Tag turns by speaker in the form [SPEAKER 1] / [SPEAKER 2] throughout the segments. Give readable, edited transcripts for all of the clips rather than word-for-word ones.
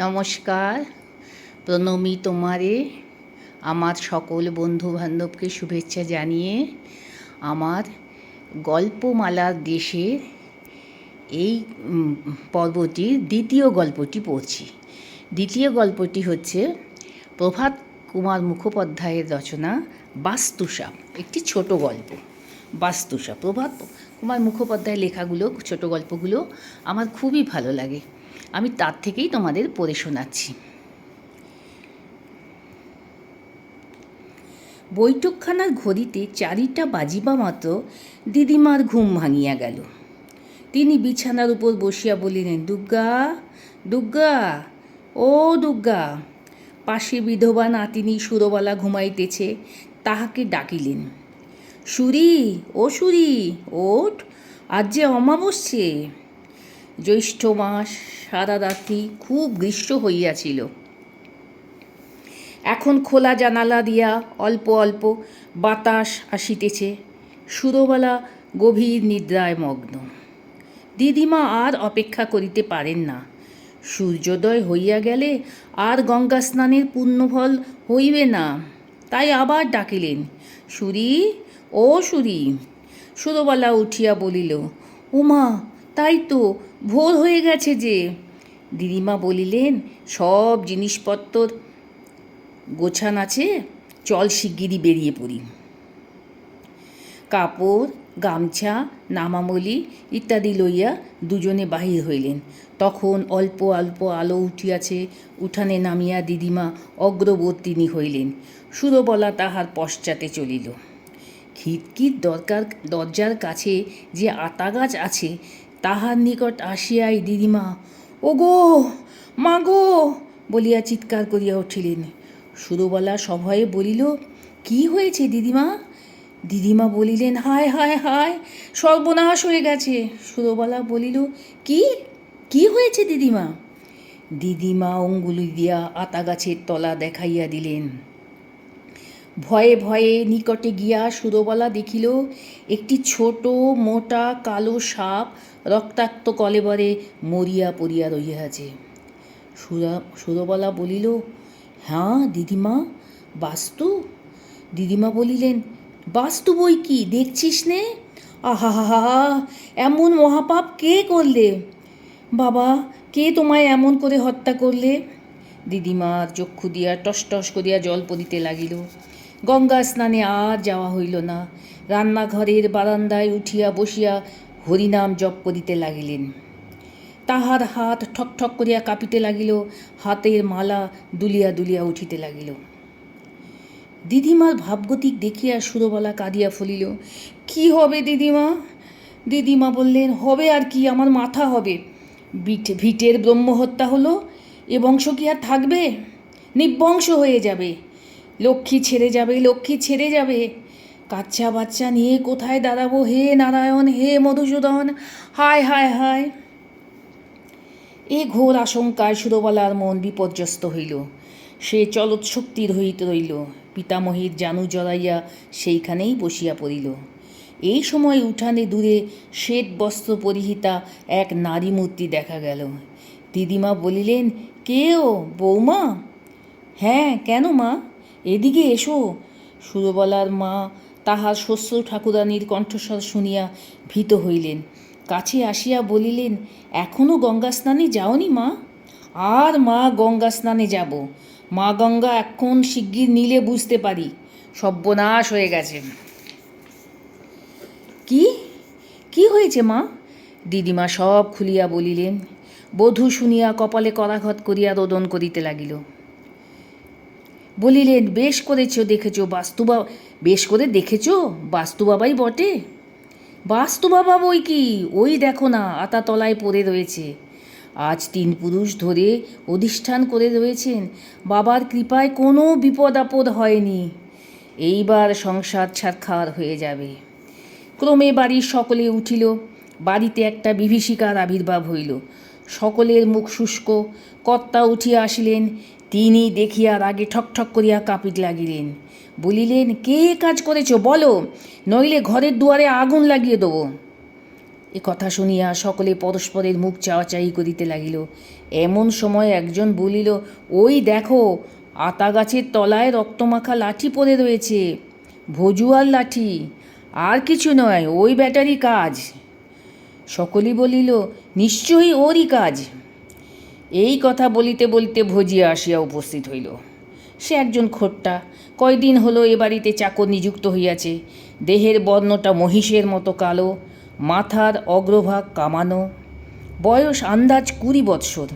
[SPEAKER 1] নমস্কার, প্রণমী তোমারে। আমার সকল বন্ধুবান্ধবকে শুভেচ্ছা জানিয়ে আমার গল্পমালার দেশের এই পর্বটির দ্বিতীয় গল্পটি পড়ছি। দ্বিতীয় গল্পটি হচ্ছে প্রভাত কুমার মুখোপাধ্যায়ের রচনা বাস্তুসাপ, একটি ছোট গল্প। বাস্তুসাপ প্রভাত কুমার মুখোপাধ্যায়ের লেখাগুলো, ছোট গল্পগুলো আমার খুবই ভালো লাগে। আমি তার থেকেই তোমাদের পড়ে শোনাচ্ছি। বৈঠকখানার ঘড়িতে 4টা বাজিবা মাত্র দিদিমার ঘুম ভাঙিয়া গেল। তিনি বিছানার উপর বসিয়া বলিলেন, দুর্গা, দুর্গা, ও দুর্গা। পাশে বিধবা নাতিনী সুরবালা ঘুমাইতেছে, তাহাকে ডাকিলেন। সুরি, ও সুরি, ওঠ, আজ যে অমাবস্যে। জ্যৈষ্ঠ মাস, সারা রাত্রি খুব গ্রীষ্ম হইয়াছিল। এখন খোলা জানালা দিয়া অল্প অল্প বাতাস আসিতেছে। সুরবালা গভীর নিদ্রায় মগ্ন। দিদিমা আর অপেক্ষা করিতে পারেন না। সূর্যোদয় হইয়া গেলে আর গঙ্গা স্নানের পুণ্যফল হইবে না। তাই আবার ডাকিলেন, সুরি, ও সুরি। সুরবালা উঠিয়া বলিল, উমা, তাই তো, ভোর হয়ে গেছে যে। দিদিমা বলিলেন, সব জিনিসপত্র গোছান আছে, চল শিগগিরই বেরিয়ে পড়ি। কাপড়, গামছা, নামামলি ইত্যাদি লইয়া দুজনে বাহির হইলেন। তখন অল্প অল্প আলো উঠিয়াছে। উঠানে নামিয়া দিদিমা অগ্রবর্তিনী হইলেন। সুরবালা তাহার পশ্চাতে চলিল। খিড়কির দরজার কাছে যে আতা গাছ আছে, তাহার নিকট আসিয়াই দিদিমা, ওগো, মাগো বলিয়া চিৎকার করিয়া উঠিলেন। সুরবালা সভয়ে বলিল, কি হয়েছে দিদিমা? দিদিমা বলিলেন, হায় হায় হায়, সর্বনাশ হয়ে গেছে। সুরবালা বলিল, কি কি হয়েছে দিদিমা? দিদিমা অঙ্গুলি দিয়া আতা গাছের তলা দেখাইয়া দিলেন। ভয়ে ভয়ে নিকটে গিয়া সুরবালা দেখিল একটি ছোট মোটা কালো সাপ রক্তাক্ত কলেবরে মরিয়া পড়িয়া রহিয়াছে। সুরবালা বলিল, হ্যাঁ দিদিমা, বাস্তু? দিদিমা বলিলেন, বাস্তু বই কি, দেখছিস নে? আহা হা হা, এমন মহাপাপ কে করলে? বাবা, কে তোমায় এমন করে হত্যা করলে? দিদিমার চক্ষু দিয়া টস টস করিয়া জল পড়িতে লাগিল। গঙ্গা স্নানে আর যাওয়া হইল না। রান্নাঘরের বারান্দায় উঠিয়া বসিয়া হরিনাম জপ করিতে লাগিলেন। তাহার হাত ঠক ঠক করিয়া কাঁপিতে লাগিল, হাতের মালা দুলিয়া দুলিয়া উঠিতে লাগিল। দিদিমার ভাবগতিক দেখিয়া সুরবালা কাঁদিয়া ফেলিল। কি হবে দিদিমা? দিদিমা বললেন, হবে আর কি, আমার মাথা হবে। ভিটের ব্রহ্মহত্যা হলো, এ বংশ কি আর থাকবে? নির্বংশ হয়ে যাবে। লক্ষ্মী ছেড়ে যাবে, লক্ষ্মী ছেড়ে যাবে। কাচ্চা বাচ্চা নিয়ে কোথায় দাঁড়াবো? হে নারায়ণ, হে মধুসূদন, হায় হায় হায়। এ ঘোর আশঙ্কায় সুরবালার মন বিপর্যস্ত হইল। সে চলৎশক্তির রহিত রইল। পিতামহীর জানু জড়াইয়া সেইখানেই বসিয়া পড়িল। এই সময় উঠানে দূরে শ্বেত বস্ত্র পরিহিতা এক নারী মূর্তি দেখা গেল। দিদিমা বলিলেন, কে ও, বৌমা? হ্যাঁ, কেন মা? এদিকে এসো। সুরবালার মা তাহার শ্বশ্রু ঠাকুরানীর কণ্ঠস্বর শুনিয়া ভীত হইলেন। কাছে আসিয়া বলিলেন, এখনও গঙ্গা স্নানে যাওনি মা? আর মা, গঙ্গা স্নানে যাব? মা গঙ্গা এখন শিগগির নিলে বুঝতে পারি সর্বনাশ হয়ে গেছে। কি কি হয়েছে মা? দিদিমা সব খুলিয়া বলিলেন। বধূ শুনিয়া কপালে করাঘাত করিয়া রোদন করিতে লাগিল। বলিলেন, বেশ করেছ, দেখেছ বেশ করে দেখেছ, বাস্তু বাবাই বটে। বাস্তু বাবা বই কি, ওই দেখো না, আতা তলায় পড়ে রয়েছে। আজ 3 পুরুষ ধরে অধিষ্ঠান করে রয়েছেন। বাবার কৃপায় কোনো বিপদ আপদ হয়নি। এইবার সংসার ছারখার হয়ে যাবে। ক্রমে বাড়ির সকলে উঠিল। বাড়িতে একটা বিভীষিকার আবির্ভাব হইল। সকলের মুখ শুষ্ক। কর্তা উঠিয়া আসিলেন। তিনি দেখিয়া রাগে ঠকঠক করিয়া কাঁপিতে লাগিলেন। বলিলেন, কে কাজ করেছ বলো, নইলে ঘরের দুয়ারে আগুন লাগিয়ে দেবো। এ কথা শুনিয়া সকলে পরস্পরের মুখ চাওয়াচাই করিতে লাগিল। এমন সময় একজন বলিল, ওই দেখো, আতা গাছের তলায় রক্তমাখা লাঠি পড়ে রয়েছে, ভজুয়ার লাঠি, আর কিছু নয়, ওই ব্যাটারি কাজ। সকলেই বলিল, নিশ্চয়ই ওরই কাজ। এই কথা বলিতে বলিতে ভজিয়া আসিয়া উপস্থিত হইল। সে একজন খোট্টা, কয়দিন হলো এ বাড়িতে চাকর নিযুক্ত হইয়াছে। দেহের বর্ণটা মহিষের মতো কালো, মাথার অগ্রভাগ কামানো, বয়স আন্দাজ 20 বৎসর।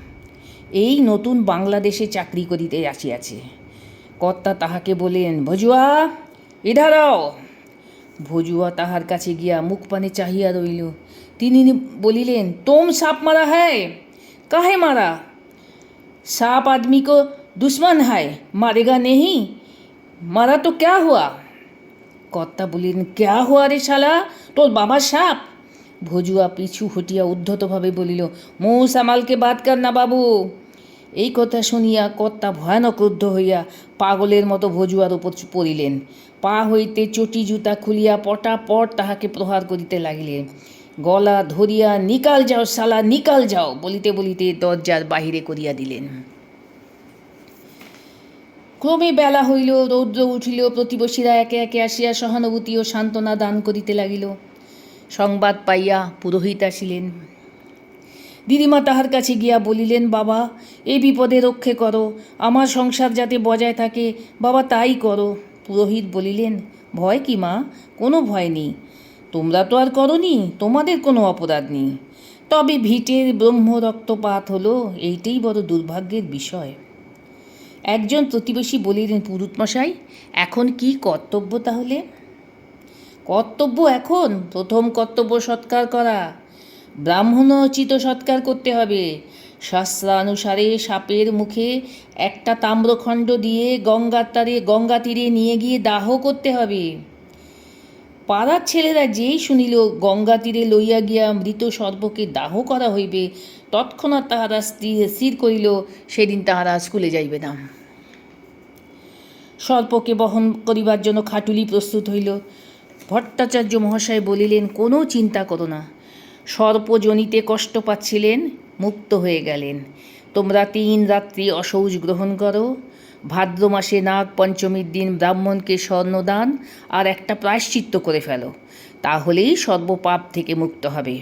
[SPEAKER 1] এই নতুন বাংলাদেশে চাকরি করিতে আসিয়াছে। কর্তা তাহাকে বলেন, ভজুয়া, ইধার আও। ভজুয়া তাহার কাছে গিয়া মুখ পানে চাহিয়া রইল। তিনি বলিলেন, তোম সাপ মারা হ্যায়? কাহে মারা? सांप आदमी को दुश्मन है, मारेगा नहीं, मारा तो क्या हुआ? কর্তা বলিলেন, क्या हुआ রে শালা, তোর বাবার সাপ? ভজুয়া পিছু হটিয়া উদ্ধতভাবে বলিল, মুখ সামালকে বাদ কর না বাবু। এই কথা শুনিয়া কর্তা ভয়ানক ক্রুদ্ধ হইয়া পাগলের মতো ভজুয়ার উপর পড়িলেন। পা হইতে চটি জুতা খুলিয়া পটাপট তাহাকে প্রহার করিতে লাগিলেন। গলা ধরিয়া, নিকাল যাও শালা, নিকাল যাও বলিতে বলিতে দরজার বাহিরে করিয়া দিলেন। ক্রমে বেলা হইল, রৌদ্র উঠিল, প্রতিবেশীরা একে একে আসিয়া সহানুভূতি ও সান্ত্বনা দান করিতে লাগিল। সংবাদ পাইয়া পুরোহিত আসিলেন। দিদিমা তাহার কাছে গিয়া বলিলেন, বাবা, এই বিপদে রক্ষে করো, আমার সংসার যাতে বজায় থাকে, বাবা তাই করো। পুরোহিত বলিলেন, ভয় কি মা? কোনো ভয় নেই, তোমরা তো আর করনি, তোমাদের কোনো অপরাধ নেই। তবে ভিটের ব্রহ্ম রক্তপাত হলো, এইটাই বড় দুর্ভাগ্যের বিষয়। একজন প্রতিবেশী বলিলেন, পুরুতমশাই, এখন কি কর্তব্য তাহলে? কর্তব্য এখন প্রথম কর্তব্য সৎকার করা। ব্রাহ্মণোচিত সৎকার করতে হবে। শাস্ত্রানুসারে সাপের মুখে একটা তাম্রখণ্ড দিয়ে গঙ্গা তীরে নিয়ে গিয়ে দাহ করতে হবে। পাড়ার ছেলেরা যেই শুনিল গঙ্গা তীরে লইয়া গিয়া মৃত সর্পকে দাহ করা হইবে, তৎক্ষণাৎ তাহারা স্থির করিল সেদিন তাহারা স্কুলে যাইবে না। সর্পকে বহন করিবার জন্য খাটুলি প্রস্তুত হইল। ভট্টাচার্য মহাশয় বলিলেন, কোনো চিন্তা করো না, সর্পজনিতে কষ্ট পাচ্ছিলেন, মুক্ত হয়ে গেলেন। তোমরা 3 রাত্রি অসৌচ গ্রহণ করো। ভাদ্র মাসে নাগ পঞ্চমীর দিন ব্রাহ্মণকে স্বর্ণদান আর একটা প্রায়শ্চিত্ত করে ফেলো, তাহলেই সর্বপাপ থেকে মুক্ত হবে।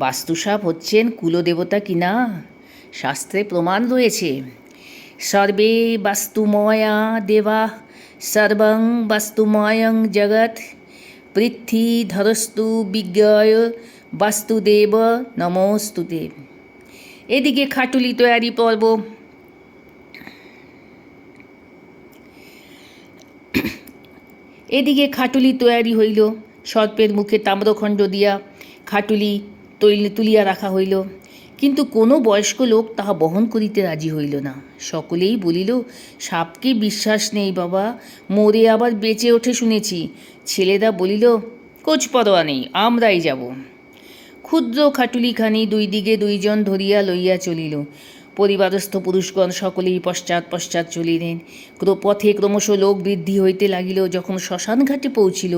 [SPEAKER 1] বাস্তুসাপ হচ্ছেন কুলদেবতা কিনা, শাস্ত্রে প্রমাণ রয়েছে। সর্বে বাস্তুময়া দেবা সর্বং বাস্তুময়ং জগৎ পৃথ্বী ধরস্তু বিজ্ঞয় বাস্তুদেব নমস্তুতে। এদিকে খাটুলি তৈয়ারি পর্ব। এদিকে খাটুলি তৈয়ারি হইল। সর্পের মুখে তাম্রখণ্ড দিয়া খাটুলি তুলিয়া রাখা হইল, কিন্তু কোনো বয়স্ক লোক তাহা বহন করিতে রাজি হইল না। সকলেই বলিল, সাপকে বিশ্বাস নেই বাবা, মরে আবার বেঁচে ওঠে শুনেছি। ছেলেরা বলিল, কোচ পরোয়া নেই, আমরাই যাব। ক্ষুদ্র খাটুলিখানি 2 দিকে 2 জন ধরিয়া লইয়া চলিল। পরিবারস্থ পুরুষগণ সকলেই পশ্চাৎ পশ্চাৎ চলিলেন। পথে ক্রমশ লোক বৃদ্ধি হইতে লাগিল। যখন শ্মশান ঘাটে পৌঁছিল,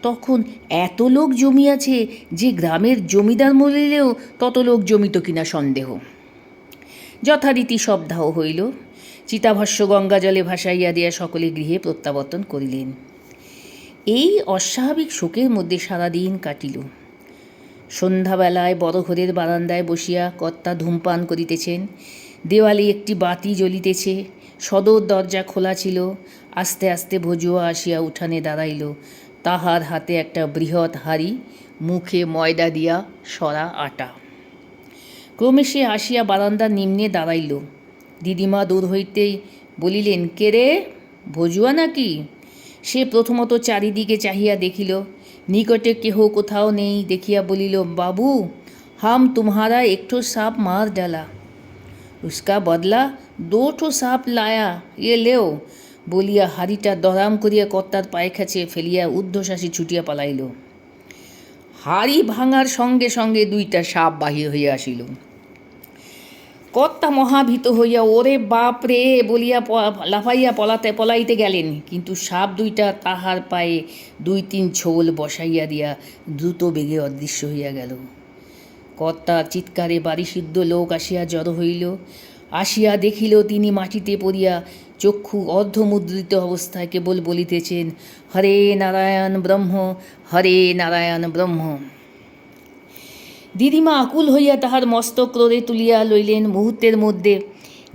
[SPEAKER 1] তখন এত লোক জমিয়াছে যে গ্রামের জমিদার মরিলেও তত লোক জমিত কিনা সন্দেহ। যথারীতি সবদাহ হইল। চিতাভস্য গঙ্গা জলে ভাসাইয়া দিয়া সকলে গৃহে প্রত্যাবর্তন করিলেন। এই অস্বাভাবিক শোকের মধ্যে সারাদিন কাটিল। সন্ধ্যাবেলায় বড় ঘরের বারান্দায় বসিয়া কর্তা ধূমপান করিতেছেন। দেওয়ালে একটি বাতি জ্বলিতেছে। সদর দরজা খোলা ছিল। আস্তে আস্তে ভজুয়া আসিয়া উঠানে দাঁড়াইল। তাহার হাতে একটা বৃহৎ হাঁড়ি, মুখে ময়দা দিয়া সরা আটা। ক্রমে সে আসিয়া বারান্দার নিম্নে দাঁড়াইল। দিদিমা দূর হইতেই বলিলেন, কে রে, ভজুয়া নাকি? সে প্রথমত চারিদিকে চাহিয়া দেখিল, নিকটে কেহ কোথাও নেই। দেখিয়া বলিল, বাবু, हम तुम्हारा 1 ठो सांप मार डाला, उसका बदला 2 ठो सांप लाया, ये लेओ বলিয়া হাড়িটা দরাম করিয়া কর্তার পায়ে কাছে ফেলিয়া ঊর্ধ্বশ্বাসে ছুটিয়া পালাইল। হাড়ি ভাঙার সঙ্গে সঙ্গে 2টা সাপ বাহির হইয়া আসিল। কর্তা মহাভীত হইয়া ওরে বাপ রে বলিয়া লাফাইয়া পলাইতে গেলেন, কিন্তু সাপ 2টা তাহার পায়ে 2-3 ছোল বসাইয়া দিয়া দ্রুত বেগে অদৃশ্য হইয়া গেল। কর্তার চিৎকারে বাড়িসিদ্ধ লোক আসিয়া জড়ো হইল। আসিয়া দেখিল তিনি মাটিতে পড়িয়া চক্ষু অর্ধমুদ্রিত অবস্থায় কেবল বলিতেছেন, হরে নারায়ণ ব্রহ্ম, হরে নারায়ণ ব্রহ্ম। দিদিমা আকুল হইয়া তাহার মস্তক ক্রোড়ে তুলিয়া লইলেন। মুহূর্তের মধ্যে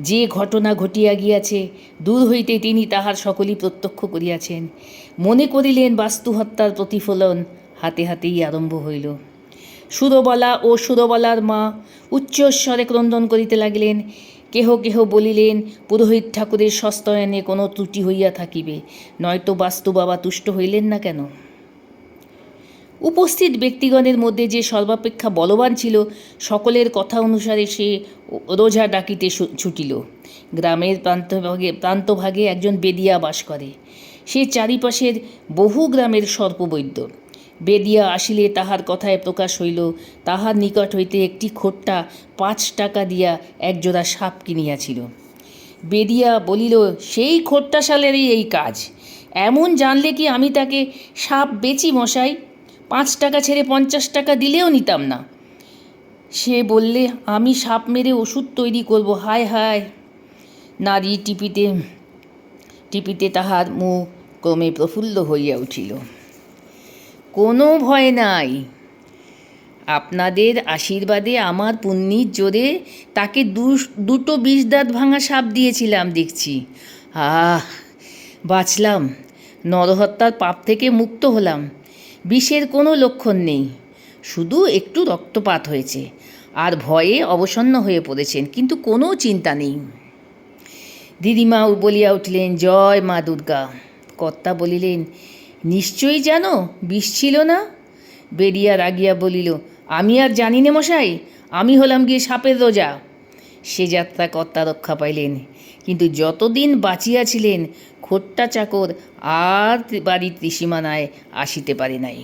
[SPEAKER 1] যে ঘটনা ঘটিয়া গিয়াছে দূর হইতে তিনি তাহার সকলই প্রত্যক্ষ করিয়াছেন। মনে করিলেন বাস্তু হত্যার প্রতিফলন হাতে হাতেই আরম্ভ হইল। সুরবালা ও সুরবালার মা উচ্চস্বরে ক্রন্দন করিতে লাগিলেন। কেহ কেহ বলিলেন পুরোহিত ঠাকুরের সস্তয়নে কোনো ত্রুটি হইয়া থাকিবে, নয়তো বাস্তু বাবা তুষ্ট হইলেন না কেন? উপস্থিত ব্যক্তিগণের মধ্যে যে সর্বাপেক্ষা বলবান ছিল, সকলের কথা অনুসারে সে রোজা ডাকিতে ছুটিল। গ্রামের প্রান্তভাগে একজন বেদিয়া বাস করে। সে চারিপাশের বহু গ্রামের সর্পবৈদ্য। বেদিয়া আসিলে তাহার কথায় প্রকাশ হইল, তাহার নিকট হইতে একটি খোট্টা 5 টাকা দিয়া একজোড়া সাপ কিনিয়াছিল। বেদিয়া বলিল, সেই খোট্টা শালেরই এই কাজ। এমন জানলে কি আমি তাকে সাপ বেচি মশাই? 5 টাকা ছেড়ে 50 টাকা দিলেও নিতাম না। সে বললে, আমি সাপ মেরে ওষুধ তৈরি করব। হায় হায়! নারী টিপিতে টিপিতে তাহার মুখ ক্রমে প্রফুল্ল হইয়া উঠিল। কোনো ভয় নাই, আপনাদের আশীর্বাদে আমার পুণ্যির জোরে তাকে দুটো 20 দাঁত ভাঙা সাপ দিয়েছিলাম দেখছি। বাঁচলাম, নরহত্যার পাপ থেকে মুক্ত হলাম। বিষের কোনো লক্ষণ নেই, শুধু একটু রক্তপাত হয়েছে, আর ভয়ে অবসন্ন হয়ে পড়েছেন, কিন্তু কোনো চিন্তা নেই। দিদিমা বলিয়া উঠলেন, জয় মা দুর্গা। কর্তা বলিলেন, নিশ্চয়ই জানো বিষ ছিল না? বেরিয়া রাগিয়া বলিল, আমি আর জানি নে মশাই, আমি হলাম গিয়ে সাপের রোজা। সে যাত্রা কর্তা রক্ষা পাইলেন, কিন্তু যতদিন বাঁচিয়াছিলেন খোট্টা চাকর আর বাড়ির ত্রিসীমানায় আসিতে পারে নাই।